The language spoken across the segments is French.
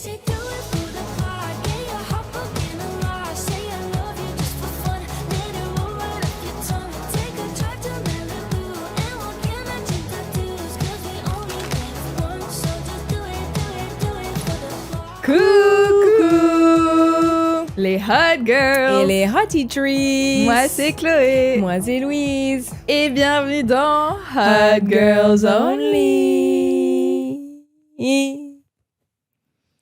Coucou les Hot Girls et les Hottie Trees. Moi c'est Chloé. Moi c'est Louise. Et bienvenue dans Hot Girls Only.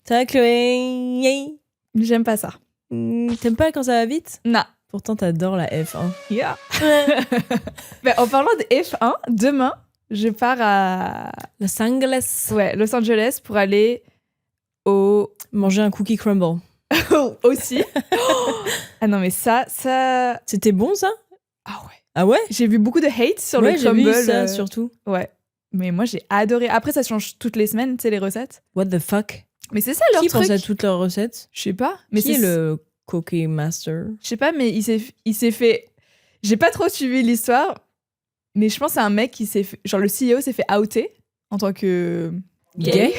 Ça va Chloé? J'aime pas ça. T'aimes pas quand ça va vite? Non. Pourtant t'adores la F1. Yeah. Mais en parlant de F1, demain, je pars à Los Angeles. ouais, Los Angeles pour aller au... Manger un cookie crumble. aussi. Ah non mais ça... C'était bon ça? Ah ouais. Ah ouais? J'ai vu beaucoup de hate sur ouais, le j'ai crumble. vu ça surtout. Ouais. Mais moi j'ai adoré. Après ça change toutes les semaines, tu sais, les recettes. What the fuck? Mais c'est ça leur Qui truc. pense à toutes leurs recettes? Je sais pas. Mais Qui est le cookie master? Je sais pas, mais il s'est fait... J'ai pas trop suivi l'histoire, mais je pense que c'est un mec qui s'est fait... Genre le CEO s'est fait outer en tant que... Gay?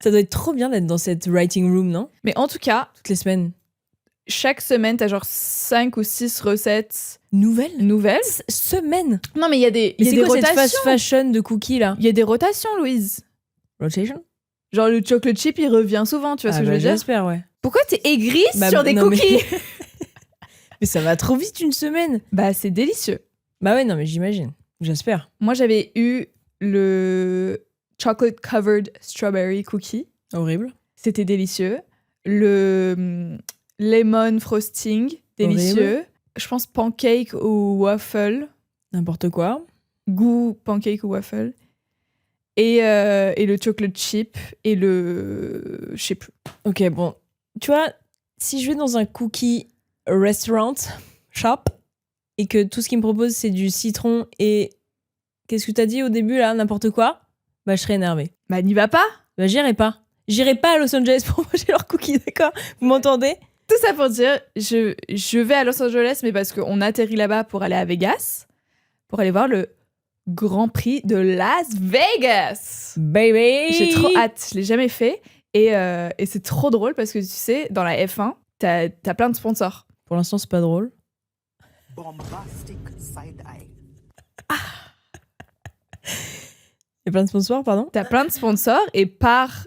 Ça doit être trop bien d'être dans cette writing room, non? Mais en tout cas, Toutes les semaines. chaque semaine, t'as genre 5 ou 6 recettes Nouvelles? Semaine? Non, mais il y a des, il y a C'est des quoi cette rotations. fast fashion de cookies là? Il y a des rotations, Louise. Rotation? Genre le chocolate chip, il revient souvent, tu vois ce que je veux dire? J'espère, ouais. Pourquoi t'es aigrie Bah, sur des non, mais- cookies? Mais ça va trop vite une semaine. Bah, c'est délicieux. Bah ouais, non, mais j'imagine. J'espère. Moi, j'avais eu le chocolate covered strawberry cookie. Horrible. C'était délicieux. Le lemon frosting, délicieux. Horrible. Je pense pancake ou waffle. N'importe quoi. Goût pancake ou waffle. Et le chocolate chip et le... Je sais plus. Ok, bon. Tu vois, si je vais dans un cookie restaurant shop et que tout ce qu'ils me proposent c'est du citron et... Qu'est-ce que t'as dit au début là? N'importe quoi? Bah je serais énervée. Bah, n'y va pas. Bah j'irai pas. J'irai pas à Los Angeles pour manger leurs cookies, d'accord? Vous m'entendez? Tout ça pour dire, je vais à Los Angeles, mais parce qu'on atterrit là-bas pour aller à Vegas, pour aller voir le Grand Prix de Las Vegas. Baby! J'ai trop hâte, je l'ai jamais fait. Et c'est trop drôle parce que tu sais, dans la F1, t'as plein de sponsors. Pour l'instant, c'est pas drôle. Bombastic side eye. Il y a plein de sponsors, pardon? T'as plein de sponsors et par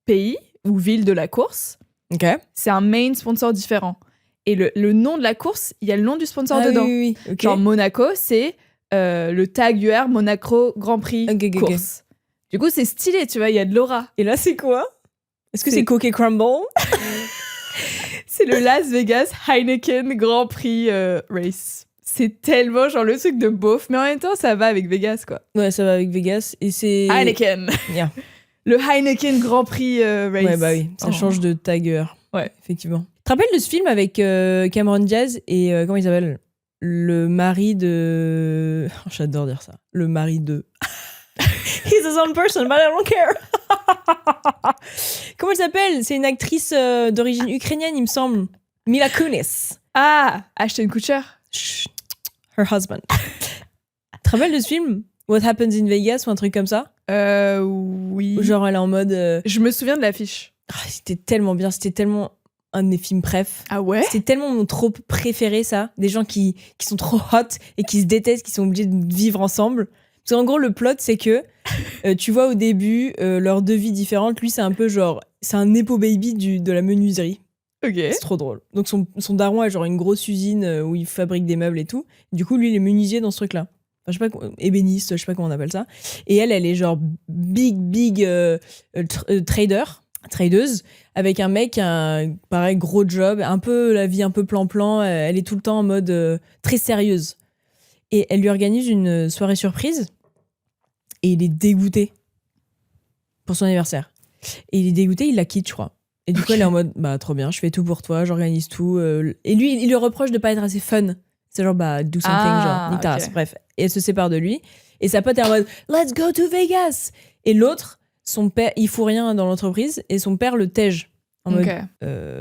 pays ou ville de la course, Ok. c'est un main sponsor différent. Et le nom de la course, il y a le nom du sponsor dedans. Oui, oui. Ok. Genre Monaco, c'est le tag UR Monaco Grand Prix Ok, ok, ok. course. Du coup, c'est stylé, tu vois, il y a de l'aura. Et là, c'est quoi? Est-ce que C'est- c'est Cookie Crumble? C'est le Las Vegas Heineken Grand Prix Race. C'est tellement genre le truc de beauf, mais en même temps, ça va avec Vegas, quoi. Ouais, ça va avec Vegas. Et c'est... Heineken. Yeah. Le Heineken Grand Prix Race. Ouais, bah oui, ça Oh. change de tagger. Ouais. Effectivement. Tu te rappelles de ce film avec Cameron Diaz et comment il s'appelle? Le mari de... Oh, j'adore dire ça. Le mari de... He's his own person, but I don't care. Comment elle s'appelle? C'est une actrice d'origine ukrainienne, il me semble. Mila Kunis. Ah, Ashton Kutcher. Chut. Her husband. Tu te rappelles de ce film? What Happens in Vegas ou un truc comme ça? Oui. Où genre elle est en mode... Je me souviens de l'affiche. c'était tellement bien, c'était tellement un de mes films préf. Ah ouais? C'est tellement mon trope préféré, ça. Des gens qui sont trop hot et qui se détestent, qui sont obligés de vivre ensemble. Parce qu'en gros, le plot, c'est que tu vois au début leurs deux vies différentes. Lui, c'est un peu genre... C'est un nepo baby de la menuiserie. Ok. C'est trop drôle. Donc son daron a genre une grosse usine où il fabrique des meubles et tout. Du coup, lui, il est menuisier dans ce truc-là. Enfin, je sais pas, ébéniste, je sais pas comment on appelle ça. Et elle est genre big tradeuse, avec un mec, pareil, gros job, un peu la vie un peu plan-plan. Elle est tout le temps en mode très sérieuse. Et elle lui organise une soirée surprise. Et il est dégoûté pour son anniversaire. Et il est dégoûté, il la quitte, je crois. Et du coup, elle est en mode, bah, trop bien, je fais tout pour toi, j'organise tout. Et lui, il lui reproche de pas être assez fun. C'est genre, bah, do something, genre, nique ta race. Bref. Et elle se sépare de lui. Et sa pote est en mode, let's go to Vegas. Et l'autre, son père, il fout rien dans l'entreprise. Et son père le tège. En mode,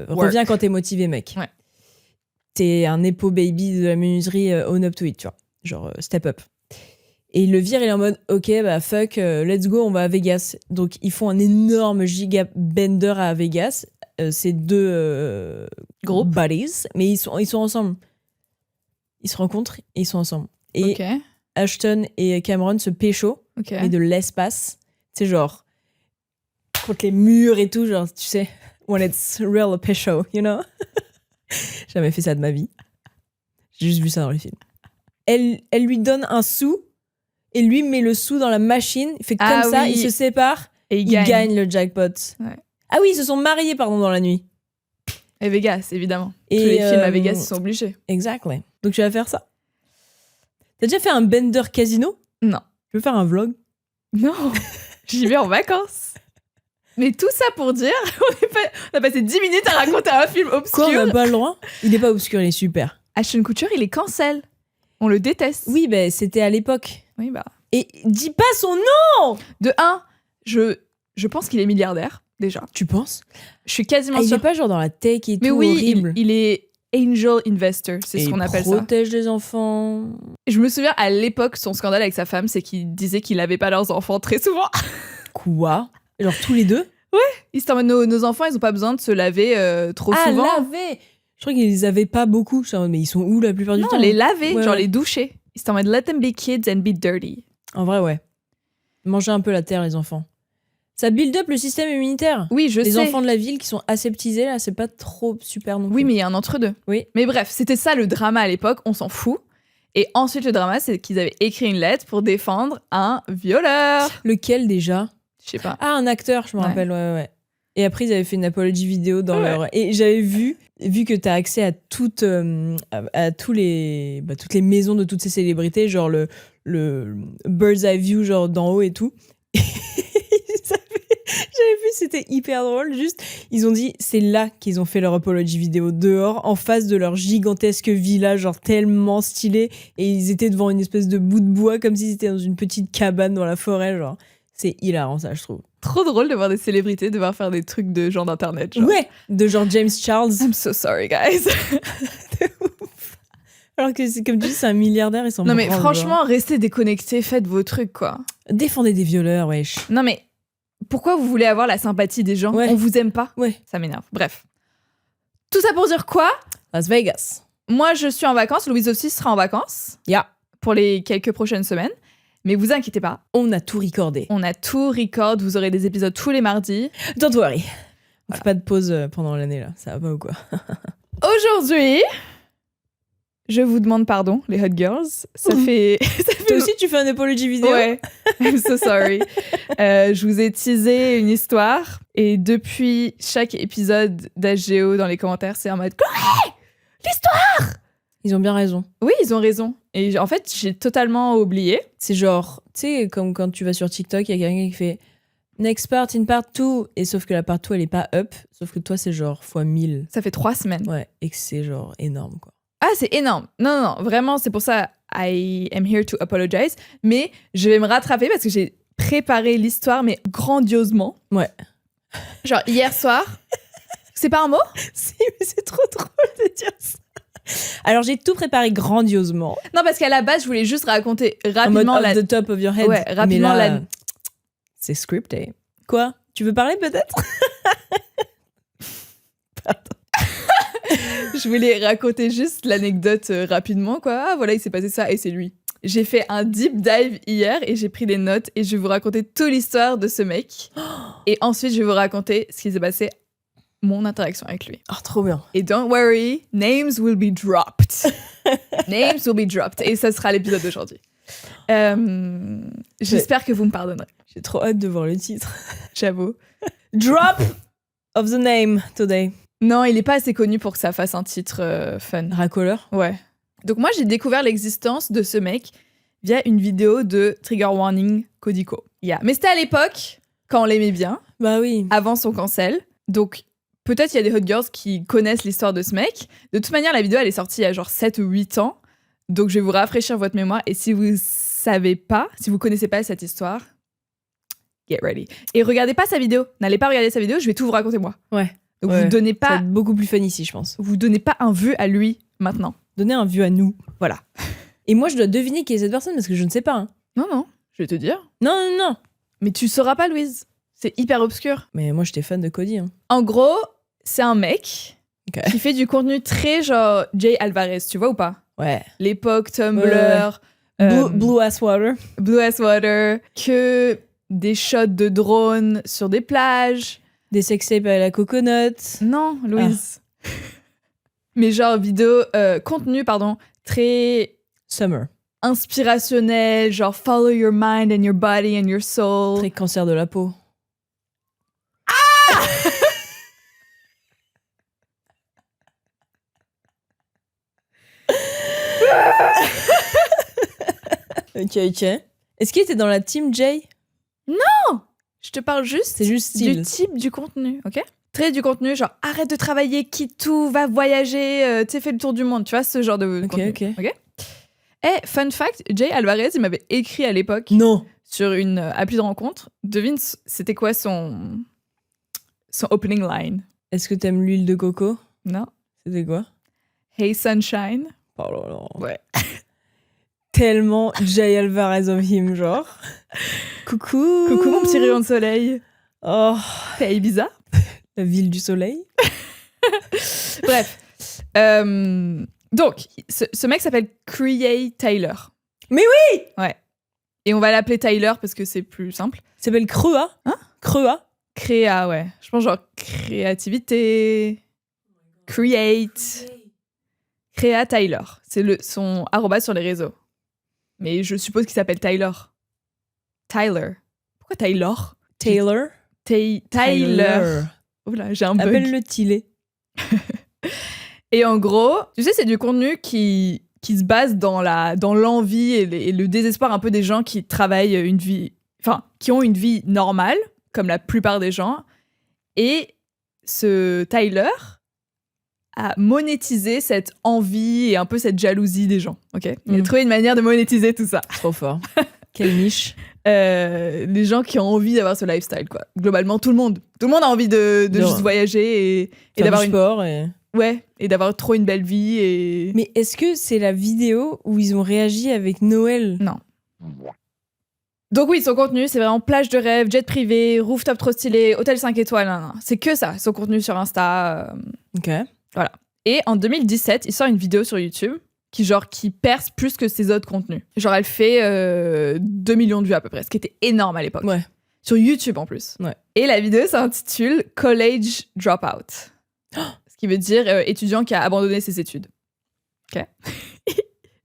reviens quand t'es motivé, mec. Ouais. T'es un nepo baby de la menuiserie, own up to it, tu vois. Genre, step up. Et il le vire, il est en mode, ok, bah fuck, let's go, on va à Vegas. Donc ils font un énorme giga bender à Vegas. Ces deux Groupes. buddies, mais ils sont ensemble. Ils se rencontrent et ils sont ensemble. Et Ok. Ashton et Cameron se pécho, Ok. mais de l'espace. C'est genre contre les murs et tout, genre, tu sais, when it's real pécho, you know? J'ai jamais fait ça de ma vie. J'ai juste vu ça dans les films. Elle lui donne un sou et lui met le sou dans la machine. Il fait comme Ah ça, oui. ils se séparent, Et ils gagne. gagnent le jackpot. Ouais. Ah oui, ils se sont mariés, pardon, dans la nuit. Et Vegas, évidemment. Et, Tous les films à Vegas, ils sont obligés. Exactly. Donc tu vas faire ça. T'as déjà fait un bender casino? Non. Tu veux faire un vlog? Non. J'y vais en vacances. Mais tout ça pour dire, on a passé 10 minutes à raconter un film obscur. Quoi, on n'a pas le droit? Il est pas obscur, il est super. Ashton Kutcher, il est cancel. On le déteste. Oui, ben c'était à l'époque. Oui, bah. Et dis pas son nom! De un, je pense qu'il est milliardaire, déjà. Tu penses? Je suis quasiment Ah, il sûre. est pas genre dans la tech et Mais tout, oui, horrible. il est angel investor, c'est Et ce qu'on il appelle ça. protège les enfants. Je me souviens à l'époque, son scandale avec sa femme, c'est qu'il disait qu'il n'avait pas leurs enfants très souvent. Quoi? Genre tous les deux? Il s'était en mode, nos enfants, ils ont pas besoin de se laver trop Ah, souvent. laver! Je crois qu'ils les avaient pas beaucoup. Je suis en mode, mais ils sont où la plupart du Non, temps? les laver, Ouais, genre ouais. les doucher. Il s'était en mode, let them be kids and be dirty. En vrai, ouais. Manger un peu la terre, les enfants. Ça build up le système immunitaire. Oui, je Les sais. enfants de la ville qui sont aseptisés, là, c'est pas trop super non plus. Oui, mais il y a un entre-deux. Oui. Mais bref, c'était ça le drama à l'époque, on s'en fout. Et ensuite, le drama, c'est qu'ils avaient écrit une lettre pour défendre un violeur. Lequel déjà? Je sais pas. Ah, un acteur, je me Ouais. rappelle, ouais. Et après, ils avaient fait une apology vidéo dans Ouais. leur... Et j'avais vu que t'as accès à toutes, à tous les, toutes les maisons de toutes ces célébrités, genre le bird's eye view, genre d'en haut et tout. J'avais vu, c'était hyper drôle. Juste, ils ont dit, c'est là qu'ils ont fait leur apology vidéo, dehors, en face de leur gigantesque villa, genre tellement stylé. Et ils étaient devant une espèce de bout de bois, comme s'ils étaient dans une petite cabane dans la forêt, genre. C'est hilarant, ça, je trouve. Trop drôle de voir des célébrités devoir faire des trucs de gens d'internet. Genre. Ouais, de genre James Charles. I'm so sorry, guys. Alors que, c'est comme tu dis, c'est un milliardaire, ils s'en Non, mais branlent, franchement, restez déconnectés, faites vos trucs, quoi. genre. Défendez des violeurs, wesh. Non, mais pourquoi vous voulez avoir la sympathie des gens? Ouais. On vous aime pas? Ouais. Ça m'énerve. Bref. Tout ça pour dire quoi? Las Vegas. Moi, je suis en vacances. Louise aussi sera en vacances. Yeah. Pour les quelques prochaines semaines. Mais vous inquiétez pas. On a tout recordé. On a tout record. Vous aurez des épisodes tous les mardis. Don't worry. On fait pas de pause pendant l'année, là. Ça va pas ou quoi? Aujourd'hui, je vous demande pardon, les hot girls. Ça fait... Toi aussi, tu fais un apology vidéo? Ouais, I'm so sorry. Je vous ai teasé une histoire et depuis chaque épisode d'HGO dans les commentaires, c'est en mode Chloé, l'histoire. Ils ont bien raison. Oui, ils ont raison. Et en fait, j'ai totalement oublié. C'est genre, tu sais, comme quand tu vas sur TikTok, il y a quelqu'un qui fait next part in part 2. Et sauf que la part 2, elle est pas up. Sauf que toi, c'est genre fois 1000. Ça fait 3 semaines. Ouais, et que c'est genre énorme, quoi. Ah, c'est énorme. Non, vraiment, c'est pour ça I am here to apologize. Mais je vais me rattraper parce que j'ai préparé l'histoire, mais grandiosement. Ouais. Genre, hier soir. C'est pas un mot? Si, mais c'est trop drôle de dire ça. Alors, j'ai tout préparé grandiosement. Non, parce qu'à la base, je voulais juste raconter En mode rapidement off la... the top of your head. Ouais, rapidement, mais là, la- c'est scripté. Quoi? Tu veux parler peut-être? Je voulais raconter juste l'anecdote rapidement, quoi. Ah, voilà, il s'est passé ça et c'est lui. J'ai fait un deep dive hier et j'ai pris des notes et je vais vous raconter toute l'histoire de ce mec. Et ensuite, je vais vous raconter ce qui s'est passé, mon interaction avec lui. Oh, trop bien. Et don't worry, names will be dropped. Names will be dropped. Et ça sera l'épisode d'aujourd'hui. J'espère que vous me pardonnerez. J'ai trop hâte de voir le titre. J'avoue. Drop of the name today. Non, il est pas assez connu pour que ça fasse un titre fun. Racoleur. Ouais. Donc moi, j'ai découvert l'existence de ce mec via une vidéo de Trigger Warning Codico. Yeah. Mais c'était à l'époque, quand on l'aimait bien, Bah oui. avant son cancel. Donc peut-être il y a des hot girls qui connaissent l'histoire de ce mec. De toute manière, la vidéo, elle est sortie il y a genre 7 ou 8 ans. Donc je vais vous rafraîchir votre mémoire. Et si vous savez pas, si vous connaissez pas cette histoire, get ready. Et regardez pas sa vidéo. N'allez pas regarder sa vidéo, je vais tout vous raconter moi. Ouais. Donc Ouais. vous donnez Ça va pas, être beaucoup plus fun ici, je pense. vous donnez pas un vue à lui maintenant. Donner un vue à nous. Voilà. Et moi, je dois deviner qui est cette personne parce que je ne sais pas. Hein. Non, je vais te dire. Non. Mais tu sauras pas, Louise. C'est hyper obscur. Mais moi, j'étais fan de Cody. Hein. En gros, c'est un mec Ok. qui fait du contenu très genre Jay Alvarez, tu vois ou pas? Ouais. L'époque Tumblr, Ouais. Blue Ass Water. Blue Ass Water, que des shots de drones sur des plages. Des sextapes à la coconut. Non, Louise. Mais genre contenu, très Summer. inspirationnel, genre follow your mind and your body and your soul. Très cancer de la peau. Ok. Est-ce qu'il était dans la team Jay? Je te parle juste, C'est juste style. du type du contenu, ok? Très du contenu, genre arrête de travailler, quitte tout, va voyager, tu sais, fais le tour du monde, tu vois, ce genre de contenu. Ok. Et fun fact, Jay Alvarez, il m'avait écrit à l'époque Non. sur une appli de rencontre. Devine, c'était quoi son opening line? Est-ce que t'aimes l'huile de coco? Non? C'était quoi? Hey Sunshine. Oh là là. Ouais. Tellement Jay Alvarez of him, genre. Coucou. Coucou mon petit rayon de soleil. Oh, T'es Ibiza. la ville du soleil. Bref. Donc, ce mec s'appelle Create Tyler. Mais oui! Ouais. Et on va l'appeler Tyler parce que c'est plus simple. Il s'appelle Crea. Hein? Crea. Créa, ouais. Je pense genre créativité. Create. Créa Tyler. C'est son arrobas sur les réseaux. Mais je suppose qu'il s'appelle Tyler. Tyler. Pourquoi Tyler? Taylor. Tyler. Oula, j'ai un bug. Appelle-le Tillet. Et en gros, tu sais, c'est du contenu qui se base dans l'envie et le désespoir un peu des gens qui travaillent une vie... Enfin, qui ont une vie normale, comme la plupart des gens. Et ce Tyler a monétisé cette envie et un peu cette jalousie des gens. Ok, il a trouvé une manière de monétiser tout ça. Trop fort. Quelle niche. Les gens qui ont envie d'avoir ce lifestyle, quoi. Globalement, tout le monde a envie de juste voyager et d'avoir du sport et d'avoir trop une belle vie et... Mais est-ce que c'est la vidéo où ils ont réagi avec Noël? Non. Donc oui, son contenu, c'est vraiment plage de rêve, jet privé, rooftop trop stylé, hôtel 5 étoiles, non. C'est que ça, son contenu sur Insta. Ok. Voilà. Et en 2017, il sort une vidéo sur YouTube qui perce plus que ses autres contenus. Genre, elle fait 2 millions de vues à peu près, ce qui était énorme à l'époque. Ouais. Sur YouTube en plus. Ouais. Et la vidéo s'intitule College Dropout. Ce qui veut dire étudiant qui a abandonné ses études. Ok.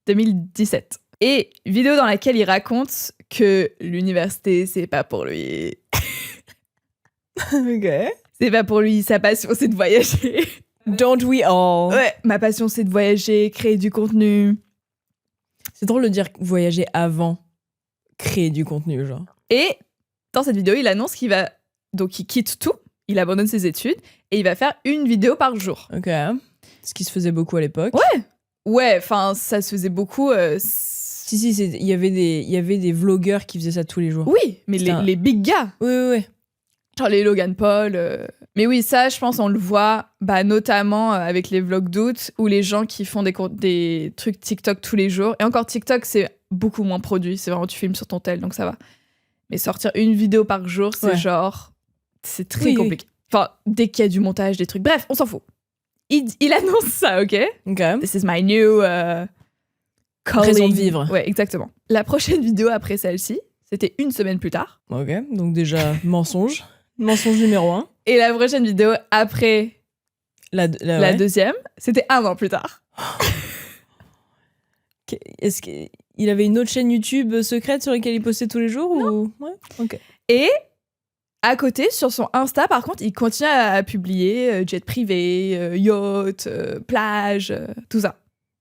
2017. Et vidéo dans laquelle il raconte que l'université, c'est pas pour lui. Ok. C'est pas pour lui, sa passion, c'est de voyager. Don't we all? Ouais, ma passion, c'est de voyager, créer du contenu. C'est drôle de dire voyager avant créer du contenu, genre. Et dans cette vidéo, il annonce qu'il va... Donc, il quitte tout, il abandonne ses études, et il va faire une vidéo par jour. Ok. Ce qui se faisait beaucoup à l'époque. Ouais, enfin, ça se faisait beaucoup... Si, il y avait des vlogueurs qui faisaient ça tous les jours. Oui, mais les big gars. Oui. Genre les Logan Paul. Mais oui, ça, je pense, on le voit notamment avec les vlogs d'août ou les gens qui font des trucs TikTok tous les jours. Et encore, TikTok, c'est beaucoup moins produit. C'est vraiment, tu filmes sur ton tel, donc ça va. Mais sortir une vidéo par jour, c'est genre... C'est très compliqué. Enfin, dès qu'il y a du montage, des trucs... Bref, on s'en fout. Il annonce ça, ok? This is my new... raison de vivre. Ouais, exactement. La prochaine vidéo après celle-ci, c'était une semaine plus tard. Ok, donc déjà, mensonge. Mensonge numéro 1. Et la prochaine vidéo après la deuxième, c'était un an plus tard. Est-ce qu'il avait une autre chaîne YouTube secrète sur laquelle il postait tous les jours ou... Ouais, ok. Et à côté, sur son Insta, par contre, il continue à publier jet privé, yacht, plage, tout ça.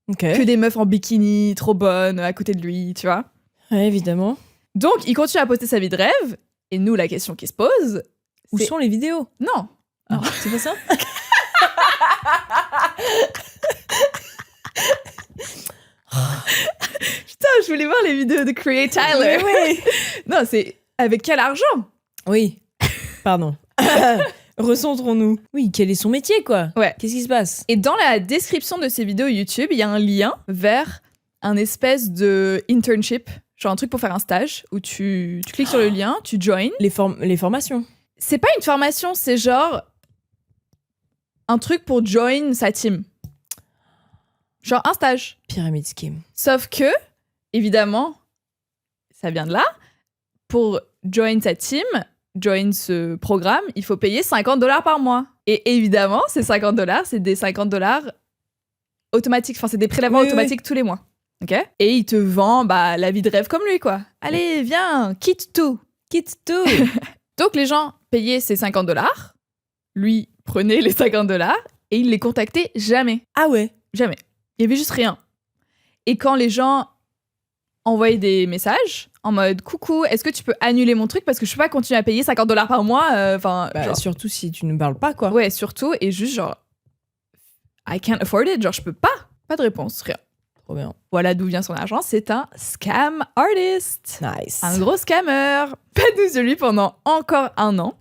Okay. Que des meufs en bikini, trop bonnes, à côté de lui, tu vois. Ouais, évidemment. Donc, il continue à poster sa vie de rêve. Et nous, la question qui se pose... Où sont les vidéos? Non. Ah, c'est pas ça? Putain, je voulais voir les vidéos de Create Tyler. Oui. Non, c'est avec quel argent? Oui. Pardon. Recentrons-nous. Oui, quel est son métier, quoi? Ouais. Qu'est-ce qui se passe? Et dans la description de ces vidéos YouTube, il y a un lien vers un espèce de internship, genre un truc pour faire un stage, où tu cliques sur le lien, tu joins. Les formations. C'est pas une formation, c'est genre un truc pour join sa team. Genre un stage. Pyramid scheme. Sauf que, évidemment, ça vient de là. Pour join sa team, join ce programme, il faut payer $50 par mois. Et évidemment, ces $50, c'est des $50 automatiques. Enfin, c'est des prélèvements automatiques tous les mois. Ok ? Et il te vend la vie de rêve comme lui, quoi. Allez, viens, quitte tout. Quitte tout. Donc, les gens payaient ces $50. Lui prenait les $50 et il les contactait jamais. Ah ouais. Jamais. Il y avait juste rien. Et quand les gens envoyaient des messages en mode coucou, est-ce que tu peux annuler mon truc parce que je peux pas continuer à payer $50 par mois, Surtout si tu ne parles pas, quoi. Ouais, surtout, et juste genre I can't afford it, genre je peux pas de réponse, rien. Trop bien. Voilà d'où vient son argent, c'est un scam artist. Nice. Un gros scammer. Pas de news de lui pendant encore 1 an.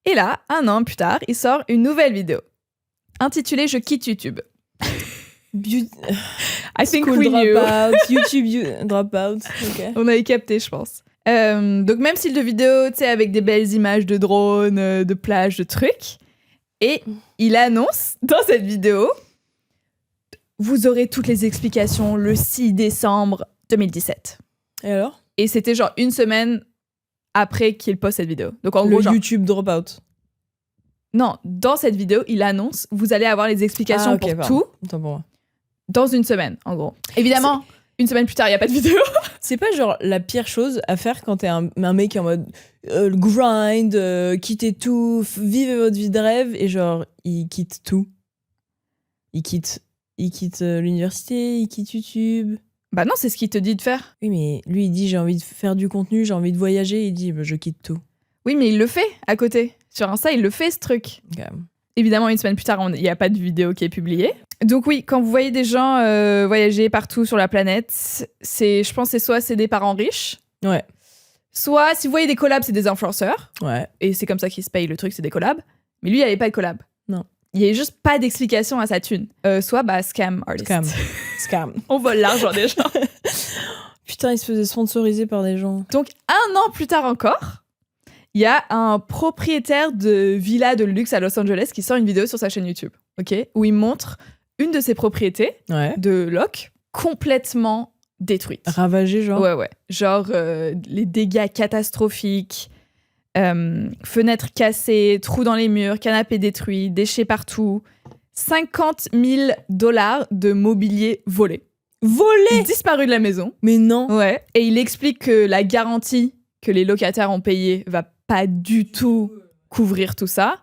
Et là, 1 an plus tard, il sort une nouvelle vidéo intitulée Je quitte YouTube. I think School we knew. dropout, YouTube dropout. Ok. On avait capté, je pense. Donc même style de vidéo, tu sais, avec des belles images de drones, de plages, de trucs. Et il annonce dans cette vidéo, vous aurez toutes les explications le 6 décembre 2017. Et alors? Et c'était genre 1 semaine après qu'il poste cette vidéo. Donc en Le gros, genre... YouTube dropout. Non, dans cette vidéo, il annonce, vous allez avoir les explications pour tout Attends, pour moi. dans 1 semaine, en gros. Évidemment, 1 semaine plus tard, il n'y a pas de vidéo. C'est pas genre la pire chose à faire quand t'es un mec en mode grind, quittez tout, vivez votre vie de rêve, et genre il quitte tout. Il quitte l'université, il quitte YouTube. Bah non, c'est ce qu'il te dit de faire. Oui, mais lui il dit j'ai envie de faire du contenu, j'ai envie de voyager, il dit je quitte tout. Oui, mais il le fait à côté. Sur Insta, il le fait, ce truc. Okay. Évidemment, 1 semaine plus tard, il n'y a pas de vidéo qui est publiée. Donc oui, quand vous voyez des gens voyager partout sur la planète, je pense que soit c'est des parents riches, Ouais. soit si vous voyez des collabs, c'est des influenceurs. Ouais. Et c'est comme ça qu'ils se payent le truc, c'est des collabs. Mais lui, il n'y avait pas de collab. Non. Il n'y avait juste pas d'explication à sa thune. Soit scam artist. Scam. On vole l'argent des gens. Putain, il se faisait sponsoriser par des gens. Donc 1 an plus tard encore, il y a un propriétaire de villa de luxe à Los Angeles qui sort une vidéo sur sa chaîne YouTube, ok, où il montre une de ses propriétés de loc complètement détruite. Ravagée, genre. Ouais. Genre les dégâts catastrophiques, fenêtres cassées, trous dans les murs, canapés détruits, déchets partout. $50 000 de mobilier volé. Volé! Disparu de la maison. Mais non. Ouais. Et il explique que la garantie que les locataires ont payée va pas du tout couvrir tout ça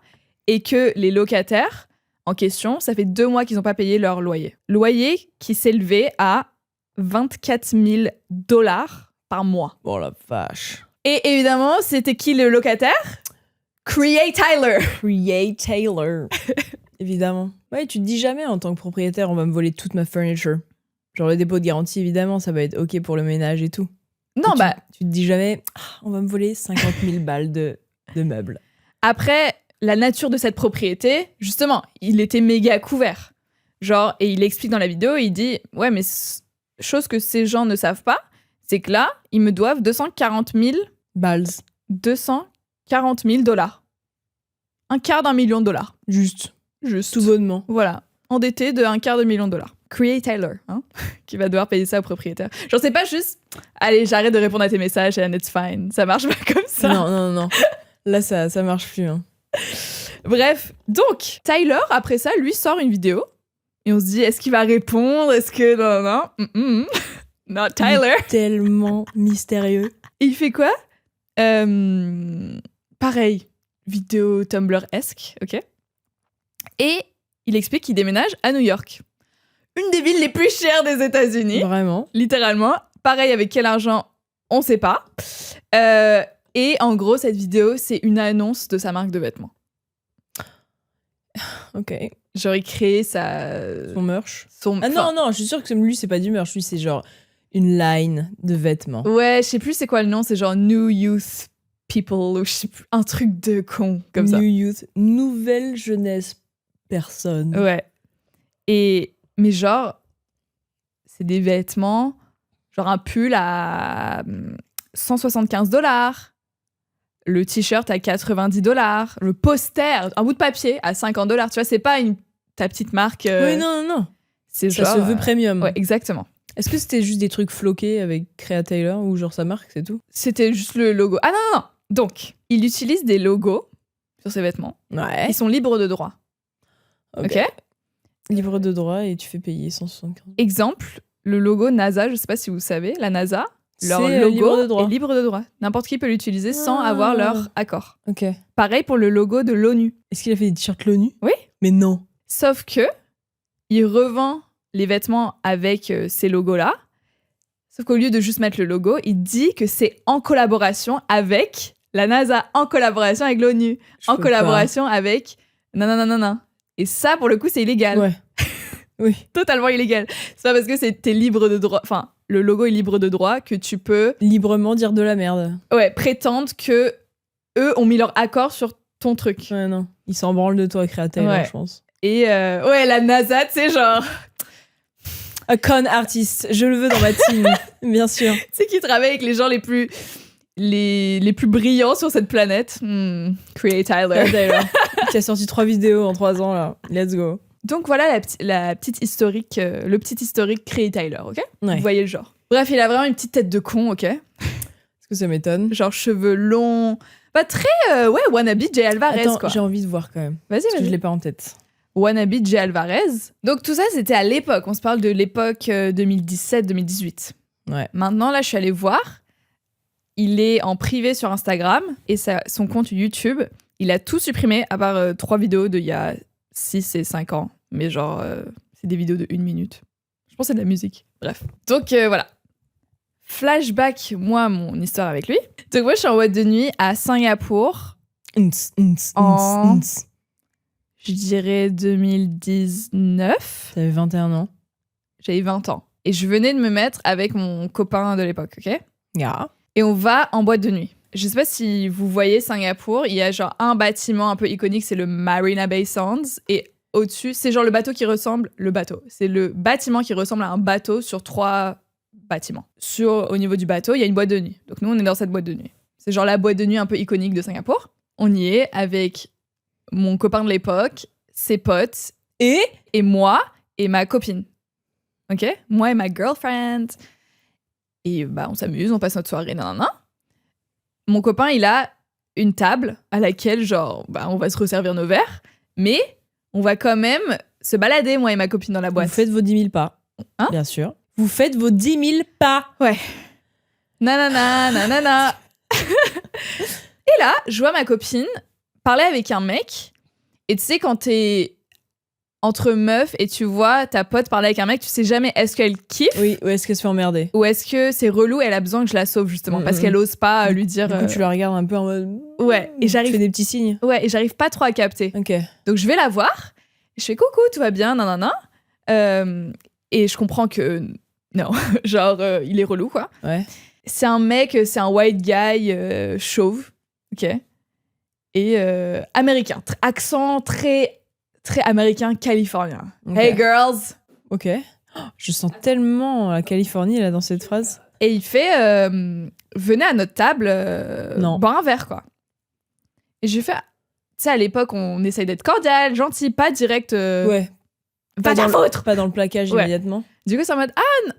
et que les locataires en question, ça fait 2 mois qu'ils n'ont pas payé leur loyer. Loyer qui s'élevait à $24 000 par mois. Oh la vache. Et évidemment, c'était qui le locataire? Create Tyler. Create Taylor. Évidemment. Ouais, tu te dis jamais en tant que propriétaire, on va me voler toute ma furniture. Genre le dépôt de garantie, évidemment, ça va être OK pour le ménage et tout. Non, Et tu te dis jamais, on va me voler 50 000 balles de meubles. Après, la nature de cette propriété, justement, il était méga couvert. Genre, et il explique dans la vidéo, il dit, ouais, mais chose que ces gens ne savent pas, c'est que là, ils me doivent 240 000 balles. $240 000. $250 000. Juste. Tout bonnement. Voilà. Endetté de $250 000. Create Tyler, hein, qui va devoir payer ça au propriétaire. Genre, c'est pas juste, allez, j'arrête de répondre à tes messages and it's fine. Ça marche pas comme ça. Non. Là, ça marche plus. Hein. Bref, donc, Tyler, après ça, lui sort une vidéo. Et on se dit, est-ce qu'il va répondre? Est-ce que... Non. Non, Tyler. Tellement mystérieux. Et il fait quoi? Pareil, vidéo Tumblr-esque, ok? Et il explique qu'il déménage à New York. Une des villes les plus chères des États-Unis. Vraiment. Littéralement. Pareil, avec quel argent, on sait pas. Et en gros, cette vidéo, c'est une annonce de sa marque de vêtements. Ok. J'aurais créé son merch. Ah non, je suis sûre que lui, c'est pas du merch. Lui, c'est genre une line de vêtements. Ouais, je sais plus c'est quoi le nom. C'est genre New Youth People ou je sais plus. Un truc de con comme ça. New Youth. Nouvelle jeunesse personne. Ouais. Mais genre, c'est des vêtements, Genre un pull à $175, le t-shirt à $90, le poster, un bout de papier à $50. Tu vois, c'est pas ta petite marque. Oui, non. C'est Ça genre, se veut premium. Ouais, exactement. Est-ce que c'était juste des trucs floqués avec Crea Taylor ou genre sa marque, c'est tout? C'était juste le logo. Ah non. Donc, il utilise des logos sur ses vêtements. Ouais. Ils sont libres de droit. Ok. Libre de droit et tu fais payer 175. Exemple, le logo NASA, je sais pas si vous savez, la NASA, leur C'est, logo libre de droit. est libre de droit. N'importe qui peut l'utiliser sans avoir leur accord. Ok. Pareil pour le logo de l'ONU. Est-ce qu'il a fait des t-shirts l'ONU? Oui. Mais non. Sauf que il revend les vêtements avec ces logos-là. Sauf qu'au lieu de juste mettre le logo, il dit que c'est en collaboration avec la NASA, en collaboration avec l'ONU, en collaboration avec nanana. Et ça, pour le coup, c'est illégal. Ouais. Oui. Totalement illégal. C'est pas parce que t'es libre de droit, enfin, le logo est libre de droit que tu peux Librement dire de la merde. prétendre que eux ont mis leur accord sur ton truc. Ouais, non. Ils s'en branlent de toi, Crea Taylor, Ouais. je pense. Et la NASA, tu sais, genre, A con artist. Je le veux dans ma team. Bien sûr. tu sais, qui travaille avec les gens les plus brillants sur cette planète. Crea Taylor. Taylor. Qui a sorti 3 vidéos en 3 ans, là. Let's go. Donc voilà la petite historique, le petit historique Crea Taylor, ok? Ouais. Vous voyez le genre. Bref, il a vraiment une petite tête de con, ok? Est-ce que ça m'étonne? Genre cheveux longs, pas très, wannabe Jay Alvarez, Attends, quoi. j'ai envie de voir quand même. Vas-y, Parce que je vas-y. l'ai pas en tête. Wannabe Jay Alvarez. Donc tout ça, c'était à l'époque. On se parle de l'époque 2017-2018. Ouais. Maintenant, là, je suis allée voir. Il est en privé sur Instagram et son compte YouTube, il a tout supprimé à part 3 vidéos d'il y a 6 et 5 ans. Mais genre, c'est des vidéos de 1 minute. Je pense que c'est de la musique. Bref. Donc voilà. Flashback, moi, mon histoire avec lui. Donc moi, je suis en boîte de nuit à Singapour. En- Je dirais 2019. T'avais 21 ans. J'avais 20 ans. Et je venais de me mettre avec mon copain de l'époque, ok? Yeah. Et on va en boîte de nuit. Je sais pas si vous voyez Singapour, il y a genre un bâtiment un peu iconique, c'est le Marina Bay Sands. Et au-dessus, c'est genre le bateau qui ressemble... Le bateau. C'est le bâtiment qui ressemble à un bateau sur 3 bâtiments. Au niveau du bateau, il y a une boîte de nuit. Donc nous, on est dans cette boîte de nuit. C'est genre la boîte de nuit un peu iconique de Singapour. On y est avec mon copain de l'époque, ses potes, et moi et ma copine. Ok? Moi et ma girlfriend. Et bah, on s'amuse, on passe notre soirée, nanana. Mon copain, il a une table à laquelle, genre, bah, on va se resservir nos verres, mais on va quand même se balader, moi et ma copine, dans la boîte. Vous faites vos 10 000 pas. Hein? Bien sûr. Vous faites vos 10 000 pas. Ouais. Nanana. Et là, je vois ma copine parler avec un mec. Et tu sais, quand t'es entre meufs et tu vois ta pote parler avec un mec, tu sais jamais est-ce qu'elle kiffe Oui, ou est-ce qu'elle se fait emmerder? ou est-ce que c'est relou et elle a besoin que je la sauve, justement, parce qu'elle ose pas lui dire... Du coup, tu la regardes un peu en mode. Ouais, et j'arrive... Tu fais des petits signes. Ouais, et j'arrive pas trop à capter. Ok. Donc je vais la voir. Je fais coucou, tout va bien, nanana. Et je comprends que non, genre il est relou quoi. Ouais. C'est un mec, c'est un white guy chauve, ok, et américain, accent très très américain californien. Ok. Hey girls. Ok. Oh, je sens tellement la Californie là dans cette phrase. Et il fait venez à notre table, Non. boire un verre quoi. Et j'ai fait, tu sais à l'époque on essaye d'être cordial, gentil, pas direct. Ouais. Va t'en foutre. Pas dans le plaquage Ouais. immédiatement. Du coup, c'est en mode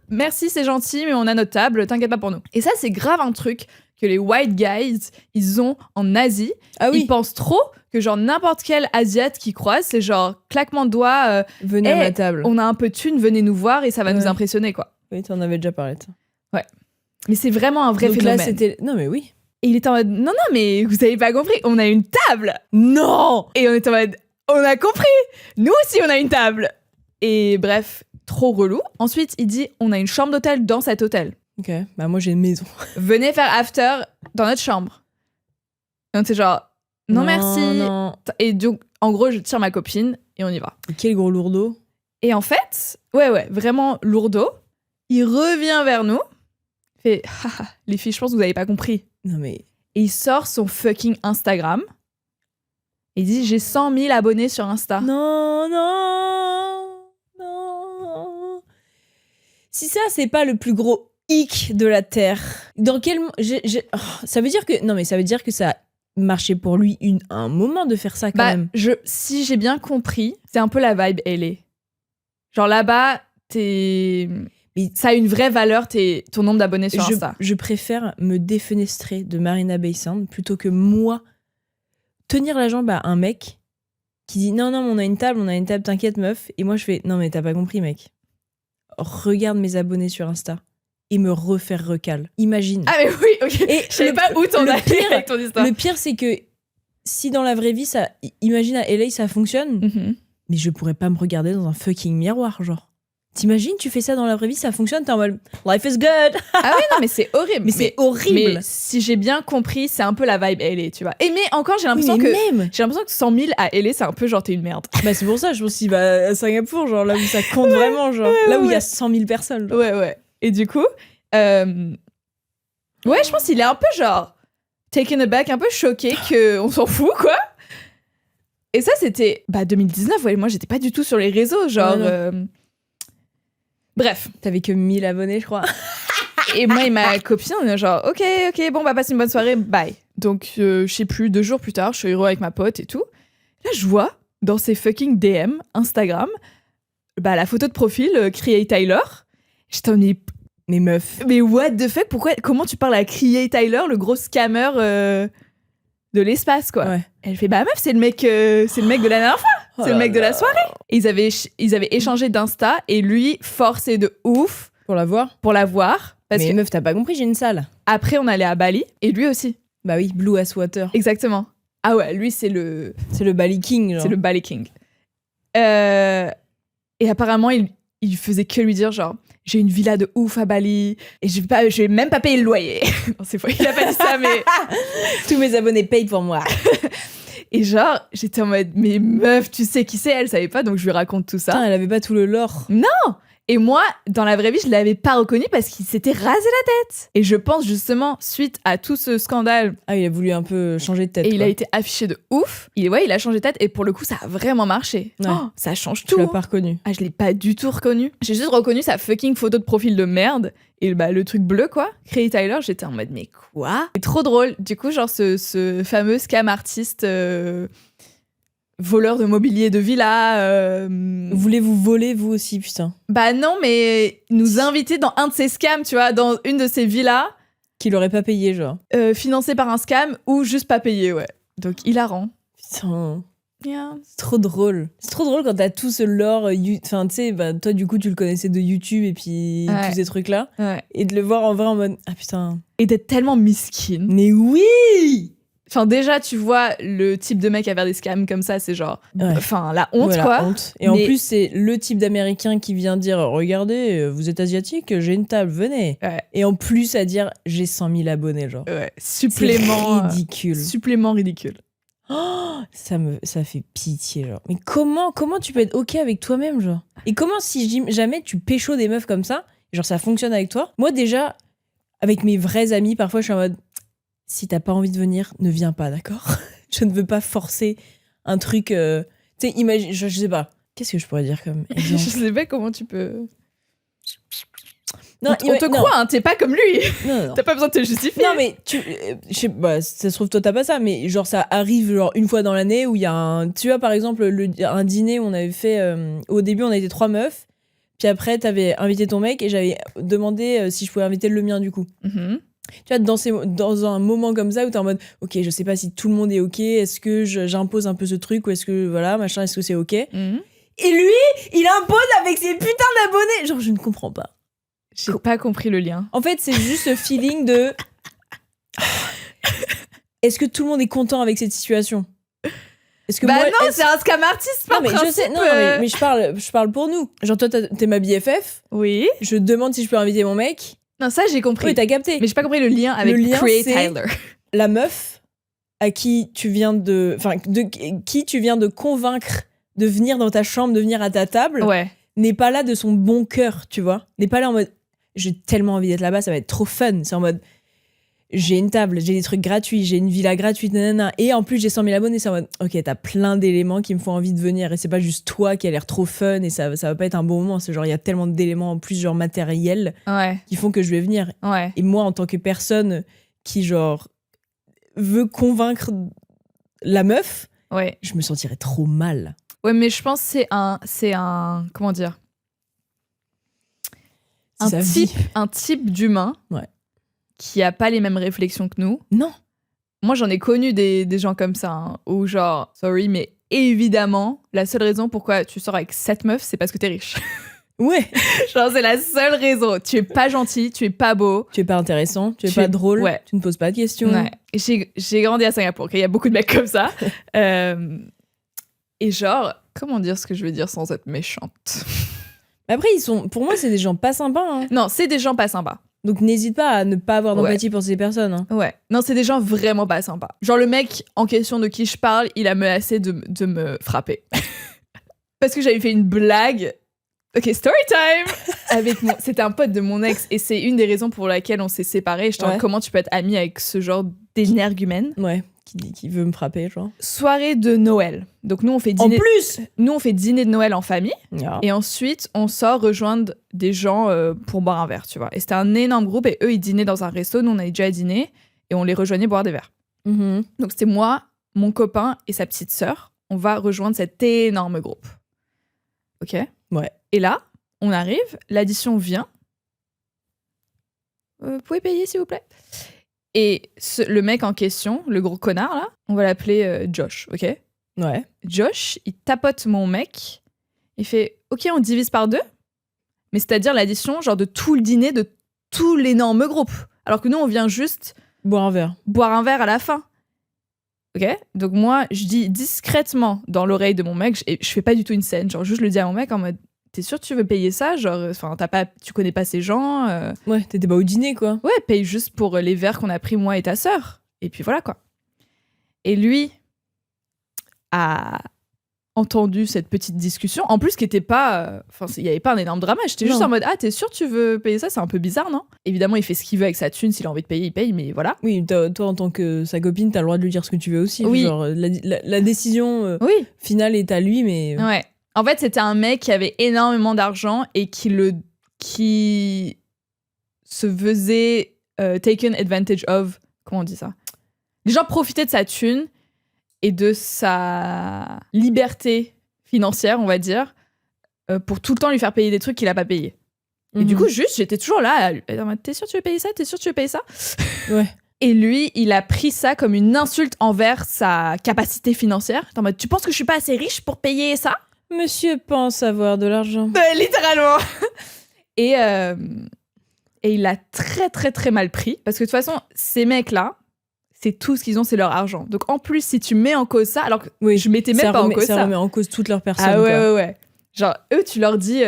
merci, c'est gentil, mais on a notre table, t'inquiète pas pour nous. Et ça, c'est grave un truc que les white guys, ils ont en Asie. Ah oui. Ils pensent trop que, genre, n'importe quel Asiate qui croise, c'est genre claquement de doigts, Venez à hey, ma table. on a un peu de thunes, venez nous voir et ça va Ouais. nous impressionner, quoi. Oui, t'en avais déjà parlé de ça. Mais c'est vraiment un vrai Donc phénomène. là, c'était. Non, mais oui. Et il était en mode non, mais vous avez pas compris, on a une table. Non. Et on était en mode on a compris, nous aussi on a une table. Et bref, trop relou. Ensuite, il dit on a une chambre d'hôtel dans cet hôtel. Ok. Bah moi j'ai une maison. Venez faire after dans notre chambre. Donc c'est genre, non merci. Non. Et donc, en gros, je tire ma copine et on y va. Et quel gros lourdeau. Et en fait, ouais, vraiment lourdeau. Il revient vers nous. Il fait, haha, les filles, je pense que vous avez pas compris. Non mais. Et il sort son fucking Instagram. Et il dit, j'ai 100 000 abonnés sur Insta. Non. Si ça c'est pas le plus gros hic de la terre. Dans quel ça veut dire que ça veut dire que ça a marché pour lui un moment de faire ça quand même. Si j'ai bien compris, c'est un peu la vibe LA. Genre là-bas, ça a une vraie valeur, ton nombre d'abonnés sur Insta. Je préfère me défenestrer de Marina Bay Sands plutôt que moi tenir la jambe à un mec qui dit non, on a une table, t'inquiète meuf. Et moi je fais non mais t'as pas compris mec. Regarde mes abonnés sur Insta et me refaire recal. Imagine. Ah mais oui, ok. Et je savais pas où t'en allais avec ton histoire. Le pire c'est que si dans la vraie vie, imagine à LA ça fonctionne, mais je pourrais pas me regarder dans un fucking miroir genre. T'imagines, tu fais ça dans la vraie vie, ça fonctionne, t'es en mode life is good. Ah oui, non, mais c'est horrible. Mais c'est horrible. Mais si j'ai bien compris, c'est un peu la vibe LA, tu vois. Et mais encore, j'ai l'impression que 100 000 à LA, c'est un peu genre t'es une merde. Bah c'est pour ça, je me suis dit, à Singapour, genre là où ça compte vraiment, genre là où il y a 100 000 personnes. Genre. Ouais. Et du coup, je pense qu'il est un peu genre taken aback, un peu choqué qu'on s'en fout, quoi. Et ça, c'était 2019, ouais, moi j'étais pas du tout sur les réseaux, genre. Bref. T'avais que 1000 abonnés, je crois. Et moi et ma copine, on est genre, ok, bon, passe une bonne soirée, bye. Donc, je sais plus, 2 jours plus tard, je suis heureux avec ma pote et tout. Là, je vois dans ses fucking DM Instagram, la photo de profil, Create Tyler. J'étais en mais meuf. Mais what the fuck, comment tu parles à Create Tyler, le gros scammer de l'espace, quoi. Ouais. Elle fait, meuf, c'est le mec de la dernière fois. C'est le mec de la soirée. Et ils avaient échangé d'Insta et lui forçait de ouf pour la voir. Parce mais que meuf, t'as pas compris, j'ai une salle. Après, on allait à Bali et lui aussi. Bah oui, Blue Ass Water. Exactement. Ah ouais, lui, c'est le Bali King. Genre. C'est le Bali King. Et apparemment, il faisait que lui dire genre, j'ai une villa de ouf à Bali et je vais même pas payer le loyer. Non, c'est faux, il a pas dit ça, mais tous mes abonnés payent pour moi. Et genre, j'étais en mode, mais meuf, tu sais qui c'est, elle savait pas, donc je lui raconte tout ça. Putain, elle avait pas tout le lore. Non. Et moi, dans la vraie vie, je l'avais pas reconnu parce qu'il s'était rasé la tête. Et je pense justement, suite à tout ce scandale... Ah, il a voulu un peu changer de tête. Et il a été affiché de ouf. Il a changé de tête et pour le coup, ça a vraiment marché. Ouais. Oh, ça change tout. Tu l'as pas reconnu. Ah, je l'ai pas du tout reconnu. J'ai juste reconnu sa fucking photo de profil de merde. Et le truc bleu, quoi. Create Tyler, j'étais en mode, mais quoi ? C'est trop drôle. Du coup, genre, ce fameux scam artiste... voleur de mobilier de villa. Voulez-vous voler, vous aussi, putain? Bah non, mais nous inviter dans un de ces scams, tu vois, dans une de ces villas. Qu'il aurait pas payé, genre. Financé par un scam ou juste pas payé, ouais. Donc, hilarant. Putain. Yeah. C'est trop drôle. C'est trop drôle quand t'as tout ce lore. Enfin, tu sais, toi, du coup, tu le connaissais de YouTube et puis tous ces trucs-là. Ouais. Et de le voir en vrai en mode, ah putain. Et d'être tellement miskin. Mais oui! Enfin, déjà, tu vois, le type de mec à faire des scams comme ça, c'est genre... Enfin, la honte, ouais, quoi. La honte. Et en plus, c'est le type d'Américain qui vient dire « Regardez, vous êtes asiatique, j'ai une table, venez. Ouais. » Et en plus, à dire « J'ai 100 000 abonnés, genre. » Ouais, supplément... C'est ridicule. Supplément ridicule. Oh, ça fait pitié, genre. Mais comment tu peux être OK avec toi-même, genre? Et comment, si jamais tu pécho des meufs comme ça, genre ça fonctionne avec toi? Moi, déjà, avec mes vrais amis, parfois, je suis en mode... Si t'as pas envie de venir, ne viens pas, d'accord? Je ne veux pas forcer un truc... Tu sais, imagine... Je sais pas. Qu'est-ce que je pourrais dire comme exemple? Je sais pas comment tu peux... Non, on te croit, hein, t'es pas comme lui. Non. T'as pas besoin de te justifier. Non, mais je sais pas, ça se trouve, toi, t'as pas ça, mais genre, ça arrive genre une fois dans l'année où il y a un... Tu vois, par exemple, un dîner où on avait fait... au début, on a été 3 meufs, puis après, t'avais invité ton mec et j'avais demandé si je pouvais inviter le mien, du coup. Mm-hmm. Tu vois, dans un moment comme ça où t'es en mode ok, je sais pas si tout le monde est ok, est-ce que j'impose un peu ce truc ou est-ce que voilà, machin, est-ce que c'est ok? Mm-hmm. Et lui, il impose avec ses putains d'abonnés. Genre, je ne comprends pas. J'ai pas compris le lien. En fait, c'est juste ce feeling de est-ce que tout le monde est content avec cette situation? Est-ce que non, c'est un scam artiste, par principe. Je sais, non, mais je parle pour nous. Genre, toi, t'es ma BFF. Oui. Je demande si je peux inviter mon mec. Non, ça, j'ai compris. Oui, t'as capté. Mais j'ai pas compris le lien avec Create Tyler. La meuf à qui tu viens qui tu viens de convaincre de venir dans ta chambre, de venir à ta table, n'est pas là de son bon cœur, tu vois. N'est pas là en mode j'ai tellement envie d'être là-bas, ça va être trop fun. C'est en mode j'ai une table, j'ai des trucs gratuits, j'ai une villa gratuite, nanana, et en plus j'ai 100 000 abonnés, c'est en mode, ok, t'as plein d'éléments qui me font envie de venir, et c'est pas juste toi qui a l'air trop fun, et ça va pas être un bon moment, c'est genre, il y a tellement d'éléments en plus, genre matériels, Ouais, qui font que je vais venir. ouais. Et moi, en tant que personne qui, genre, veut convaincre la meuf, Ouais. je me sentirais trop mal. Ouais, mais je pense que c'est un, comment dire, C'est sa vie. un type d'humain Ouais. qui a pas les mêmes réflexions que nous. Non. Moi, j'en ai connu des gens comme ça, hein, où genre, sorry, mais évidemment, la seule raison pourquoi tu sors avec cette meuf, c'est parce que t'es riche. Ouais. Genre, c'est la seule raison. Tu es pas gentil, tu es pas beau. Tu es pas intéressant, tu es Tu pas es- drôle, ouais. tu ne poses pas de questions. Ouais. J'ai grandi à Singapour, il y a beaucoup de mecs comme ça. Et genre, comment dire ce que je veux dire sans être méchante? Mais après, pour moi, c'est des gens pas sympas. Hein. Non, c'est des gens pas sympas. Donc n'hésite pas à ne pas avoir d'empathie pour ces personnes. Hein. Ouais. Non, c'est des gens vraiment pas sympas. Genre, le mec en question de qui je parle, il a menacé de me frapper. Parce que j'avais fait une blague. Ok, story time! C'était un pote de mon ex, et c'est une des raisons pour laquelle on s'est séparés. Je te demande Ouais. comment tu peux être ami avec ce genre d'énergumène. Ouais. Qui veut me frapper, genre. Soirée de Noël. Donc nous, on fait En dîner. plus Nous, on fait dîner de Noël en famille. Ah. Et ensuite, on sort rejoindre des gens pour boire un verre, tu vois. Et c'était un énorme groupe, et eux, ils dînaient dans un resto. Nous, on allait déjà dîner, et on les rejoignait boire des verres. Mhm. Donc c'était moi, mon copain et sa petite sœur. On va rejoindre cet énorme groupe. Ok? Ouais. Et là, on arrive, l'addition vient. Vous pouvez payer, s'il vous plaît? Et le mec en question, le gros connard, là, on va l'appeler Josh, ok? Ouais. Josh, il tapote mon mec. Il fait « Ok, on divise par 2 ?» Mais c'est-à-dire l'addition genre de tout le dîner de tout l'énorme groupe. Alors que nous, on vient juste Boire un verre. boire un verre à la fin. Ok? Donc moi, je dis discrètement dans l'oreille de mon mec, et je fais pas du tout une scène, genre juste je le dis à mon mec en mode « T'es sûr que tu veux payer ça? Genre, enfin, tu connais pas ces gens Ouais, t'étais pas au dîner, quoi. Ouais, paye juste pour les verres qu'on a pris moi et ta sœur. » Et puis voilà, quoi. Et lui a entendu cette petite discussion, en plus qui était pas... Enfin, il y avait pas un énorme drama, j'étais juste Non. en mode « Ah, t'es sûr que tu veux payer ça? C'est un peu bizarre, non? » Évidemment, il fait ce qu'il veut avec sa thune, s'il a envie de payer, il paye, mais voilà. Oui, toi, en tant que sa copine, t'as le droit de lui dire ce que tu veux aussi. Oui. Genre, la décision Oui. finale est à lui, mais... Ouais. En fait, c'était un mec qui avait énormément d'argent et qui se faisait taken advantage of. Comment on dit ça? Les gens profitaient de sa thune et de sa liberté financière, on va dire, pour tout le temps lui faire payer des trucs qu'il a pas payés. Et du coup, juste, j'étais toujours là. T'es sûr que tu veux payer ça? T'es sûr que tu veux payer ça? Ouais. Et lui, il a pris ça comme une insulte envers sa capacité financière. En mode, tu penses que je suis pas assez riche pour payer ça? Monsieur pense avoir de l'argent. Littéralement. Et il a très très très mal pris parce que de toute façon ces mecs là c'est tout ce qu'ils ont, c'est leur argent. Donc en plus si tu mets en cause ça, alors que Oui, je mettais même pas en cause ça ça. remet en cause toute leur personne. Ah ouais, quoi. ouais. Genre eux tu leur dis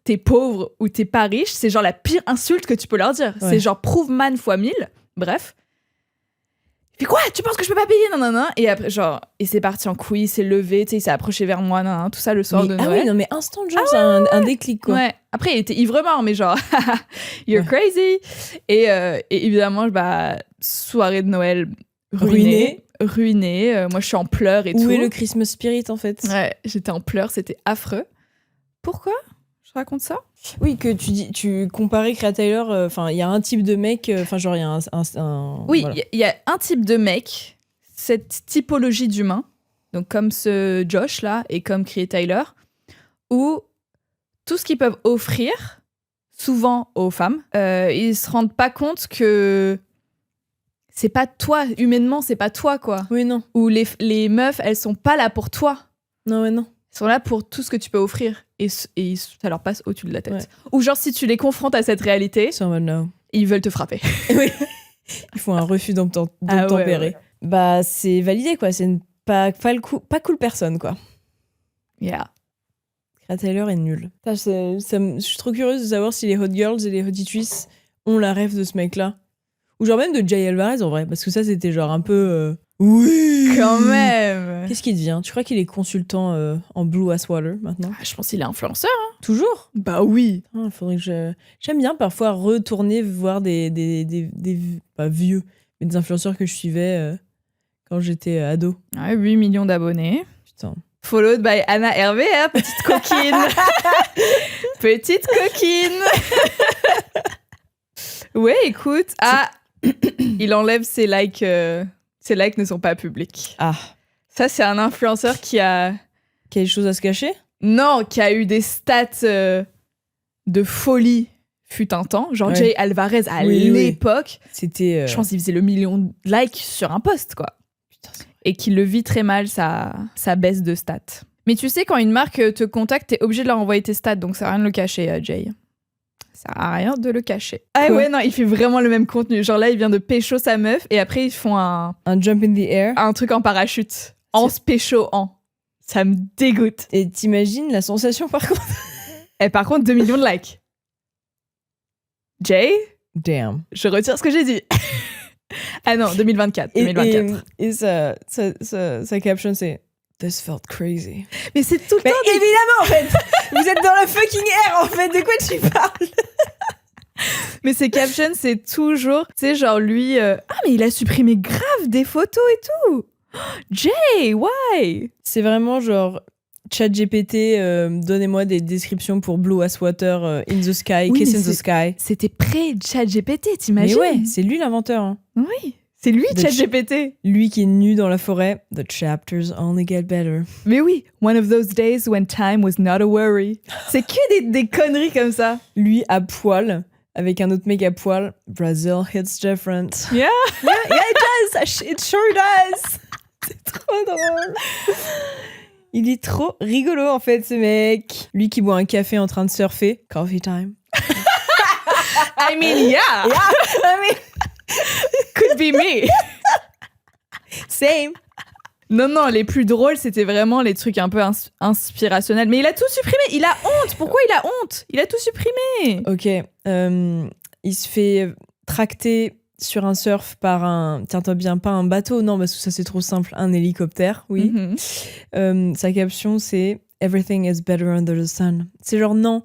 t'es pauvre ou t'es pas riche, c'est genre la pire insulte que tu peux leur dire. Ouais. C'est genre prouve man fois 1000. Bref. Il fait quoi? Tu penses que je peux pas payer? Non, non, non. Et après, genre, il s'est parti en couille, il s'est levé, tu sais, il s'est approché vers moi, non, non, tout ça le soir de Ah Noël. oui, non, mais instant, genre, c'est un déclic, quoi. Ouais. Après, il était ivre-mort, mais genre, you're crazy. Et évidemment, bah, soirée de Noël ruinée. Moi, je suis en pleurs et tout. Où est le Christmas spirit, en fait? Ouais, j'étais en pleurs, c'était affreux. Pourquoi je raconte ça? Oui, que tu comparais Créa Taylor, enfin, il y a un type de mec, enfin, genre, il y a un Oui, voilà. il y a un type de mec, cette typologie d'humain, donc comme ce Josh là et comme Créa Taylor, où tout ce qu'ils peuvent offrir, souvent aux femmes, ils se rendent pas compte que c'est pas toi, humainement, c'est pas toi, quoi. Oui, non. Ou les meufs, elles sont pas là pour toi. Non, ouais, non. Elles sont là pour tout ce que tu peux offrir. Et ça leur passe au-dessus de la tête. Ouais. Ou genre, si tu les confrontes à cette réalité, C'est en mode no. ils veulent te frapper. Oui. Ils font un refus d'obtempérer. ouais. Bah, c'est validé, quoi. C'est une pas cool personne, quoi. Yeah. Créa Taylor est nulle. Je suis trop curieuse de savoir si les Hot Girls et les Hot Twist ont la rêve de ce mec-là. Ou genre même de Jay Alvarez, en vrai. Parce que ça, c'était genre un peu... Oui! Quand même! Qu'est-ce qu'il devient? Tu crois qu'il est consultant en Blue As Water maintenant? Je pense qu'il est influenceur. Toujours? Bah oui. Faudrait que J'aime bien parfois retourner voir des pas vieux, mais des influenceurs que je suivais quand j'étais ado. Ouais, 8 millions d'abonnés. Putain. Followed by Anna Hervé, hein, petite coquine. Petite coquine. Ouais, écoute. Il enlève ses likes. Ses likes ne sont pas publics. Ah. Ça, c'est un influenceur qui a des choses à se cacher? Non, qui a eu des stats de folie fut un temps. Genre Jay Alvarez à l'époque. C'était. Je pense qu'il faisait le million de likes sur un post, quoi. Et qu'il le vit très mal, sa baisse de stats. Mais tu sais, quand une marque te contacte, t'es obligé de leur envoyer tes stats, donc ça sert à rien de le cacher, Jay. Ça sert à rien de le cacher. Ah ouais, non, il fait vraiment le même contenu. Genre là, il vient de pécho sa meuf, et après, ils font un jump in the air. Un truc en parachute. En se pécho-en. Ça me dégoûte. Et t'imagines la sensation, par contre? Et par contre, 2 millions de likes. Jay? Damn. Je retire ce que j'ai dit. Ah non, 2024. Et sa caption, c'est This felt crazy. Mais c'est tout le temps. Mais évidemment, en fait. Vous êtes dans la fucking air, en fait. De quoi tu parles? Mais ses captions, c'est toujours, tu sais, genre lui, mais il a supprimé grave des photos et tout. Jay, why? C'est vraiment genre ChatGPT, donnez-moi des descriptions pour Blue As Water, In the Sky, Oui, Kiss in the Sky. C'était pré-ChatGPT, t'imagines? Mais ouais, c'est lui l'inventeur. Hein. Oui, c'est lui ChatGPT. Lui qui est nu dans la forêt. The chapters only get better. Mais oui, one of those days when time was not a worry. C'est que des conneries comme ça. Lui à poil, avec un autre mec à poil. Brazil hits different. Yeah, it does. It sure does. C'est trop drôle. Il est trop rigolo en fait ce mec. Lui qui boit un café en train de surfer. Coffee time. I mean, yeah. I mean, could be me. Same. Non, les plus drôles, c'était vraiment les trucs un peu inspirationnels. Mais il a tout supprimé. Il a honte. Pourquoi il a honte? Il a tout supprimé. Ok. Il se fait tracter sur un surf par tiens-toi bien, pas un bateau, non, parce que ça c'est trop simple, un hélicoptère, oui. Sa caption c'est Everything is better under the sun. C'est genre non,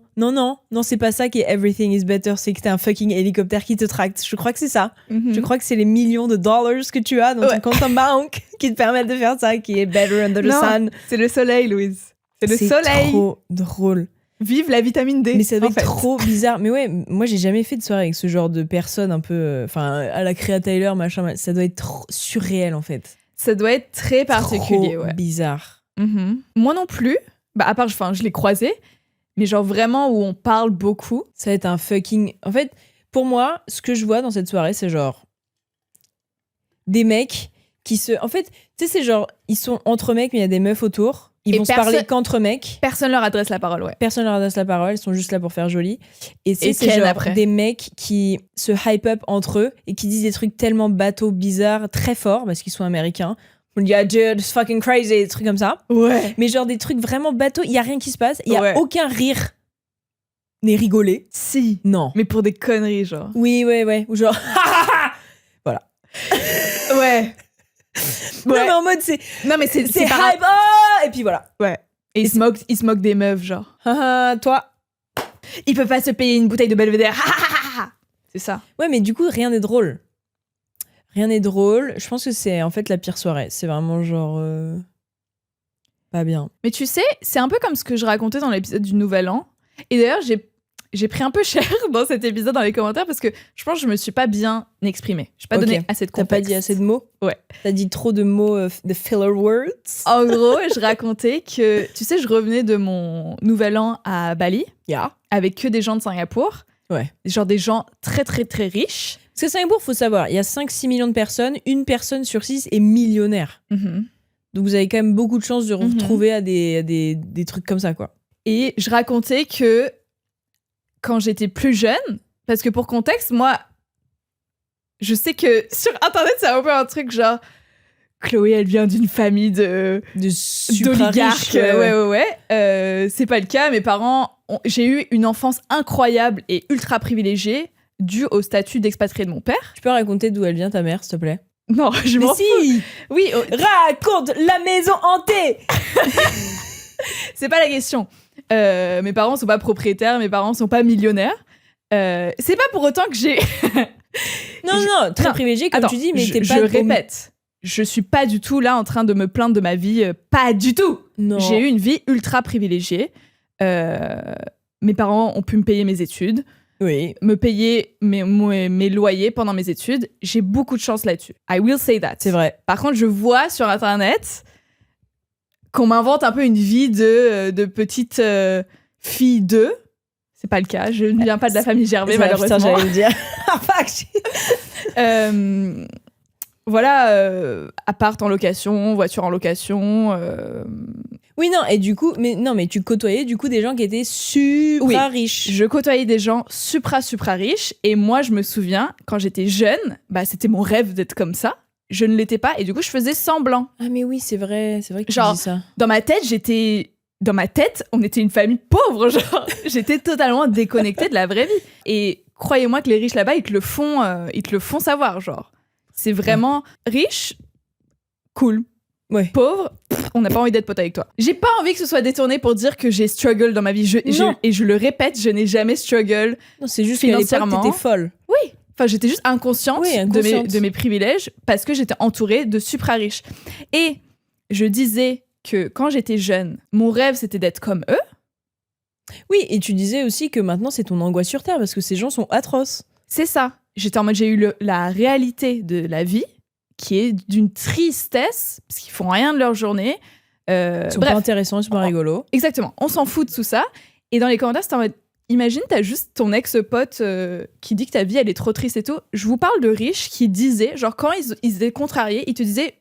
c'est pas ça qui est Everything is better, c'est que t'as un fucking hélicoptère qui te tracte. Je crois que c'est ça. Je crois que c'est les millions de dollars que tu as dans ton compte en banque qui te permettent de faire ça, qui est better under the sun. C'est le soleil, Louise. C'est le soleil. C'est trop drôle. Vive la vitamine D. Mais ça doit être trop bizarre. Mais ouais, moi j'ai jamais fait de soirée avec ce genre de personnes un peu, à la Créa Tyler, machin. Ça doit être trop surréel en fait. Ça doit être très particulier, trop bizarre. Moi non plus. Bah à part, je l'ai croisé, mais genre vraiment où on parle beaucoup. Ça va être un fucking. En fait, pour moi, ce que je vois dans cette soirée, c'est genre des mecs qui se. En fait, tu sais, c'est genre ils sont entre mecs, mais il y a des meufs autour. Ils vont se parler qu'entre mecs. Personne leur adresse la parole, ouais. Personne leur adresse la parole, ils sont juste là pour faire joli. Et c'est genre des mecs qui se hype up entre eux et qui disent des trucs tellement bateaux, bizarres, très forts, parce qu'ils sont américains. On dit, dude, it's fucking crazy, des trucs comme ça. Ouais. Mais genre des trucs vraiment bateaux, il y a rien qui se passe, il y a aucun rire n'est rigolé. Si. Non. Mais pour des conneries, genre. Oui, ouais. Ou genre, voilà. Ouais. Non, mais en mode, c'est. Non, mais c'est hype, oh et puis voilà. Ouais. Et il se moque des meufs, genre. Toi. Il peut pas se payer une bouteille de Belvedere. C'est ça. Ouais, mais du coup, rien n'est drôle. Rien n'est drôle. Je pense que c'est en fait la pire soirée. C'est vraiment genre. Pas bien. Mais tu sais, c'est un peu comme ce que je racontais dans l'épisode du Nouvel An. Et d'ailleurs, j'ai pris un peu cher dans cet épisode dans les commentaires parce que je pense que je me suis pas bien exprimée. Je n'ai pas donné assez de contexte. T'as pas dit assez de mots? Ouais. T'as dit trop de mots, de filler words? En gros, je racontais que, tu sais, je revenais de mon Nouvel An à Bali. Avec que des gens de Singapour. Ouais. Genre des gens très, très, très riches. Parce que Singapour, faut savoir, il y a 5-6 millions de personnes. Une personne sur 6 est millionnaire. Donc vous avez quand même beaucoup de chances de vous retrouver à des trucs comme ça, quoi. Et je racontais que quand j'étais plus jeune, parce que pour contexte, moi, je sais que sur Internet, c'est un peu un truc genre Chloé, elle vient d'une famille d'oligarques. Ouais. C'est pas le cas. Mes parents, j'ai eu une enfance incroyable et ultra privilégiée due au statut d'expatrié de mon père. Tu peux raconter d'où elle vient, ta mère, s'il te plaît? Non, je Mais m'en fous. si. Oui, Raconte la maison hantée. c'est pas la question. Mes parents sont pas propriétaires, mes parents sont pas millionnaires. C'est pas pour autant que j'ai... Non, très non, privilégié comme Attends, tu dis, mais t'es je pas... répète, je suis pas du tout là en train de me plaindre de ma vie. Pas du tout. Non. J'ai eu une vie ultra privilégiée. Mes parents ont pu me payer mes études, Oui. me payer mes loyers pendant mes études. J'ai beaucoup de chance là-dessus. I will say that. C'est vrai. Par contre, je vois sur Internet qu'on m'invente un peu une vie de petite fille d'eux. C'est pas le cas. Je ne viens pas de la famille Gervais, C'est vrai, malheureusement. putain, j'allais le dire. Voilà, appart en location, voiture en location. Oui, non, et du coup, mais tu côtoyais du coup des gens qui étaient super riches. Je côtoyais des gens supra riches et moi je me souviens quand j'étais jeune, bah c'était mon rêve d'être comme ça. Je ne l'étais pas et du coup je faisais semblant. Ah mais oui, c'est vrai que tu Genre, dis ça. Dans ma tête, on était une famille pauvre, genre j'étais totalement déconnectée de la vraie vie. Et croyez-moi que les riches là-bas, ils te le font savoir, genre. C'est vraiment riche, cool. Ouais. Pauvre, on n'a pas envie d'être pote avec toi. J'ai pas envie que ce soit détourné pour dire que j'ai struggle dans ma vie. Non. Et je le répète, je n'ai jamais struggle. Non, c'est juste qu'à l'époque, Financièrement. t'étais folle. Oui. Enfin, j'étais juste inconsciente, Oui, inconsciente. de mes privilèges parce que j'étais entourée de supra riches. Et je disais que quand j'étais jeune, mon rêve c'était d'être comme eux. Oui, et tu disais aussi que maintenant c'est ton angoisse sur Terre parce que ces gens sont atroces. C'est ça. J'étais en mode, j'ai eu la réalité de la vie qui est d'une tristesse parce qu'ils font rien de leur journée. Ils sont Bref, pas intéressants, ils sont pas rigolos. exactement. On s'en fout de tout ça. Et dans les commentaires, c'était en mode, imagine, t'as juste ton ex-pote qui dit que ta vie, elle est trop triste et tout. Je vous parle de riches qui disaient, genre quand ils étaient contrariés, ils te disaient,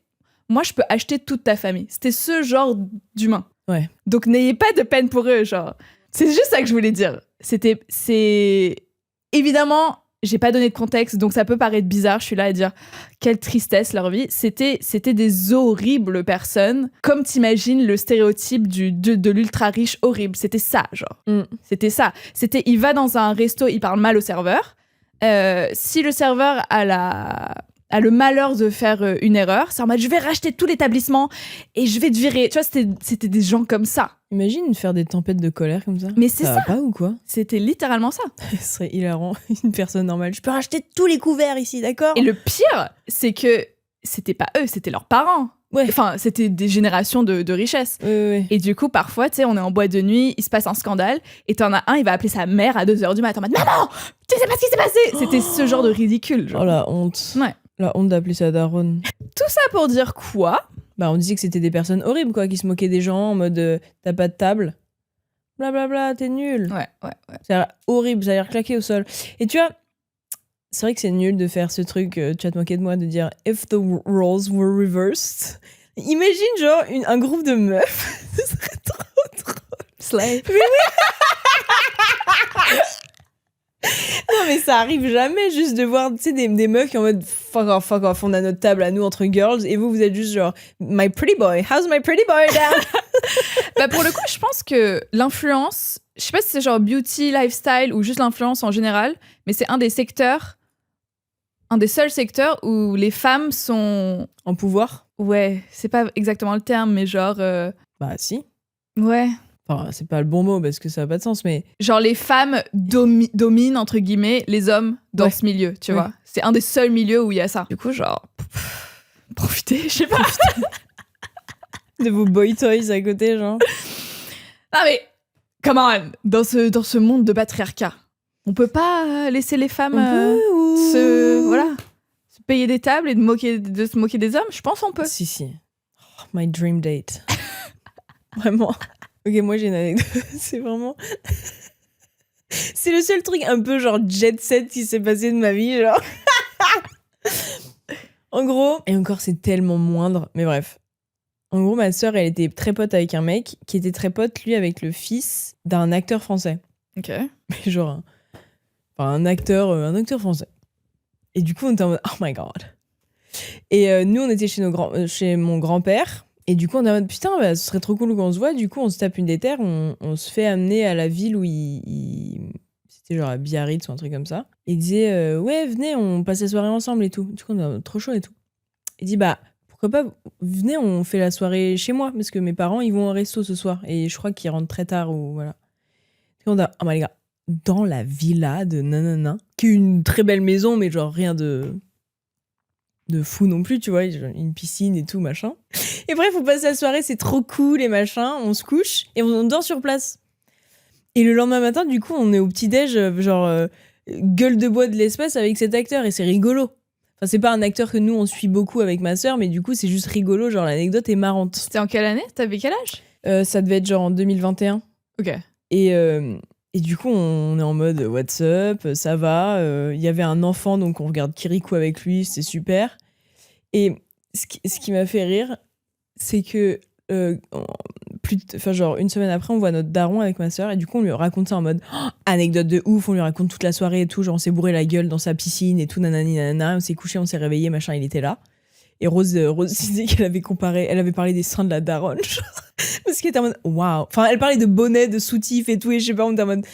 moi, je peux acheter toute ta famille. C'était ce genre d'humain. Ouais. Donc, n'ayez pas de peine pour eux, genre. C'est juste ça que je voulais dire. Évidemment, j'ai pas donné de contexte, donc ça peut paraître bizarre. Je suis là à dire quelle tristesse leur vie. C'était des horribles personnes, comme t'imagines le stéréotype de l'ultra riche horrible. C'était ça, genre. C'était ça. C'était, il va dans un resto, il parle mal au serveur. Si le serveur a le malheur de faire une erreur, c'est en mode je vais racheter tout l'établissement et je vais te virer. Tu vois, c'était des gens comme ça. Imagine faire des tempêtes de colère comme ça. Mais c'est Ça ça. va pas ou quoi? C'était littéralement ça. Ce serait hilarant. Une personne normale. Je peux racheter tous les couverts ici, d'accord? Et le pire, c'est que c'était pas eux, c'était leurs parents. Ouais. Enfin, c'était des générations de richesse. Ouais. Et du coup, parfois, tu sais, on est en boîte de nuit, il se passe un scandale, et t'en as un, il va appeler sa mère à 2h du matin en mode Maman, tu sais pas ce qui s'est passé. C'était ce genre de ridicule. Genre. Oh la honte. Ouais. La honte d'appeler ça daronne. Tout ça pour dire quoi? Bah, on disait que c'était des personnes horribles, quoi, qui se moquaient des gens en mode t'as pas de table. Blablabla, t'es nul. Ouais. Ça a l'air horrible, ça a l'air claqué au sol. Et tu vois, c'est vrai que c'est nul de faire ce truc, tu vas te moquer de moi, de dire if the roles were reversed. Imagine, genre, un groupe de meufs. Ce serait trop drôle. Slay. Non, mais ça arrive jamais juste de voir, tu sais, des meufs qui en mode fuck off, on a notre table à nous entre girls, et vous êtes juste genre my pretty boy, how's my pretty boy down? Bah pour le coup, je pense que l'influence, je sais pas si c'est genre beauty, lifestyle ou juste l'influence en général, mais c'est un des seuls secteurs où les femmes sont... En pouvoir? Ouais, c'est pas exactement le terme, mais genre... Bah si. Ouais. Enfin, c'est pas le bon mot parce que ça a pas de sens, mais... Genre les femmes dominent, entre guillemets, les hommes dans Ouais. ce milieu, tu Ouais. vois. C'est un des seuls milieux où il y a ça. Du coup, genre... profitez, je sais pas. De vos boy toys à côté, genre. Ah mais, come on, dans ce monde de patriarcat, on peut pas laisser les femmes se payer des tables et de se moquer des hommes. Je pense qu'on peut. Si. Oh, my dream date. Vraiment. Ok, moi j'ai une anecdote. C'est vraiment... C'est le seul truc un peu genre jet set qui s'est passé de ma vie, genre. En gros... Et encore, c'est tellement moindre. Mais bref. En gros, ma sœur, elle était très pote avec un mec qui était très pote, lui, avec le fils d'un acteur français. Ok. Mais genre... un acteur français. Et du coup, on était en mode, oh my god. Et nous, on était chez mon grand-père. Et du coup, on est en mode, putain, bah, ce serait trop cool qu'on se voit. Du coup, on se tape une déterre, on se fait amener à la ville où c'était genre à Biarritz ou un truc comme ça. Et il disait, ouais, venez, on passe la soirée ensemble et tout. Du coup, on est en mode, trop chaud et tout. Il dit bah pourquoi pas, venez, on fait la soirée chez moi parce que mes parents ils vont au resto ce soir et je crois qu'ils rentrent très tard ou voilà. Et on a oh my god, dans la villa de nanana, qui est une très belle maison mais genre rien de fou non plus, tu vois, une piscine et tout machin. Et bref, on passe la soirée, c'est trop cool et machin, on se couche et on dort sur place. Et le lendemain matin, du coup, on est au petit-déj, gueule de bois de l'espace avec cet acteur et c'est rigolo. Enfin, c'est pas un acteur que nous on suit beaucoup avec ma sœur, mais du coup, c'est juste rigolo, genre l'anecdote est marrante. C'était en quelle année? T'avais quel âge? Ça devait être genre en 2021. Ok. Et du coup, on est en mode what's up, ça va. Il y avait un enfant, donc on regarde Kirikou avec lui, c'est super. Et ce qui m'a fait rire, c'est que genre une semaine après, on voit notre daron avec ma sœur et du coup, on lui raconte ça en mode anecdote de ouf, on lui raconte toute la soirée et tout, genre on s'est bourré la gueule dans sa piscine et tout, nanani nanana, on s'est couché, on s'est réveillé, machin, il était là. Et Rose disait qu'elle avait parlé des seins de la daronne, genre, parce qu'elle était en mode waouh. Enfin, elle parlait de bonnets, de soutifs et tout, et je sais pas, on était en mode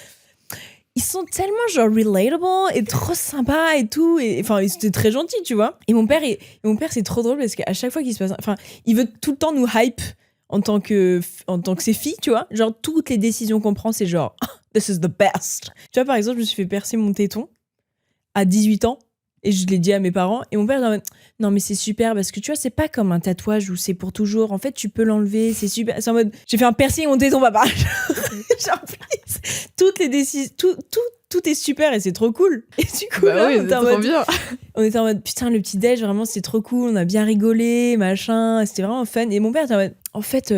ils sont tellement genre relatable et trop sympas et tout, et enfin c'était très gentil, tu vois. Et mon père c'est trop drôle parce qu'à chaque fois qu'il se passe, enfin il veut tout le temps nous hype en tant que ses filles, tu vois. Genre toutes les décisions qu'on prend c'est genre this is the best. Tu vois, par exemple, je me suis fait percer mon téton à 18 ans. Et je l'ai dit à mes parents. Et mon père est en mode non, mais c'est super parce que tu vois, c'est pas comme un tatouage où c'est pour toujours. En fait, tu peux l'enlever, c'est super. C'est en mode j'ai fait un piercing, mon téton, papa. Genre, please. Toutes les décisions, tout est super et c'est trop cool. Et du coup, bah là, oui, on était en mode putain, le petit déj, vraiment, c'est trop cool. On a bien rigolé, machin. C'était vraiment fun. Et mon père était en mode en fait,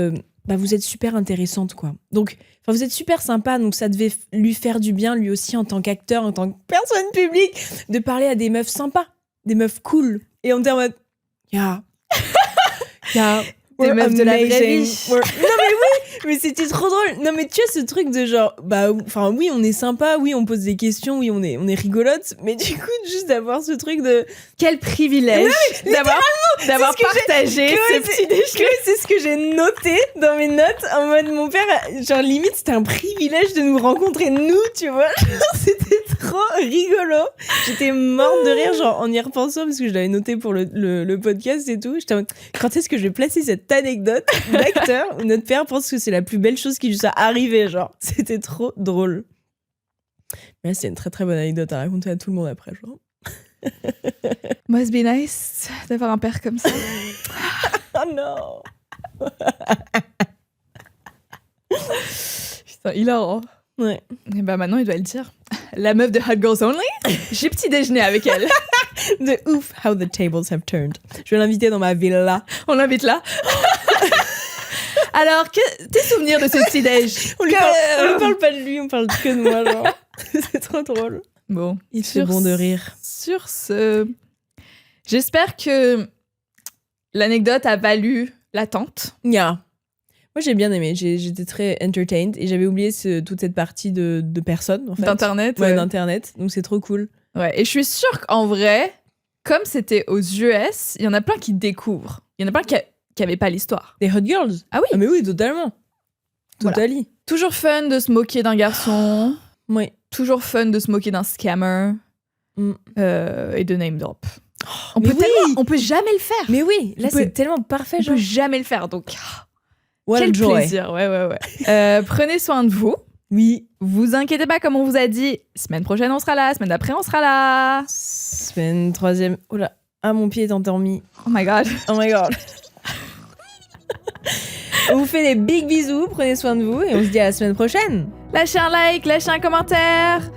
vous êtes super intéressante, quoi. Donc, vous êtes super sympa, donc ça devait lui faire du bien, lui aussi, en tant qu'acteur, en tant que personne publique, de parler à des meufs sympas, des meufs cool. Et on était en mode, yeah, des meufs de la vraie vie. Non mais oui, mais c'était trop drôle. Non mais tu vois ce truc de genre, oui, on est sympa, oui, on pose des questions, oui, on est rigolote, mais du coup, juste d'avoir ce truc de... Quel privilège d'avoir partagé ce petit déjeuner. C'est ce que j'ai noté dans mes notes, en mode mon père, genre limite, c'était un privilège de nous rencontrer, nous, tu vois. C'était trop rigolo. J'étais morte de rire, genre en y repensant, parce que je l'avais noté pour le podcast et tout. J'étais en mode, quand est-ce que je vais placer cette anecdote d'acteur où notre père pense que c'est la plus belle chose qui lui soit arrivée, genre. C'était trop drôle. Mais là, c'est une très très bonne anecdote à raconter à tout le monde après, genre. Must be nice d'avoir un père comme ça. Oh non. Putain, hilarant. Ouais. Et bah maintenant, il doit le dire. La meuf de Hot Girls Only, j'ai petit déjeuner avec elle. De ouf, how the tables have turned. Je vais l'inviter dans ma villa. On l'invite là. Alors, tes souvenirs de ce petit déj? On lui parle pas de lui, on parle que de moi, genre. C'est trop drôle. Bon, il fait bon de rire. Sur ce, j'espère que l'anecdote a valu l'attente. Yeah. Moi, j'ai bien aimé. J'étais très entertained et j'avais oublié toute cette partie de personnes, en fait. D'internet. Ouais, d'internet. Donc c'est trop cool. Ouais. Et je suis sûre qu'en vrai, comme c'était aux US, il y en a plein qui découvrent. Il y en a plein qui n'avaient pas l'histoire. Des hot girls. Ah oui. Ah mais oui, totalement. Totally. Voilà. Toujours fun de se moquer d'un garçon. Oui. Toujours fun de se moquer d'un scammer. Et de name drop. On peut jamais le faire. Mais oui, là c'est tellement parfait. On peut jamais le faire, donc what quel joy. plaisir. Ouais. Prenez soin de vous. Oui. Vous inquiétez pas, comme on vous a dit, semaine prochaine on sera là, semaine d'après on sera là. Semaine troisième. Oh là, mon pied est endormi. Oh my god. Oh my god. On vous fait des big bisous, prenez soin de vous et on se dit à la semaine prochaine. Lâchez un like, lâchez un commentaire,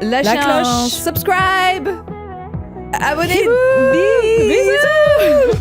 lâchez un subscribe. Abonnez-vous. Bisous.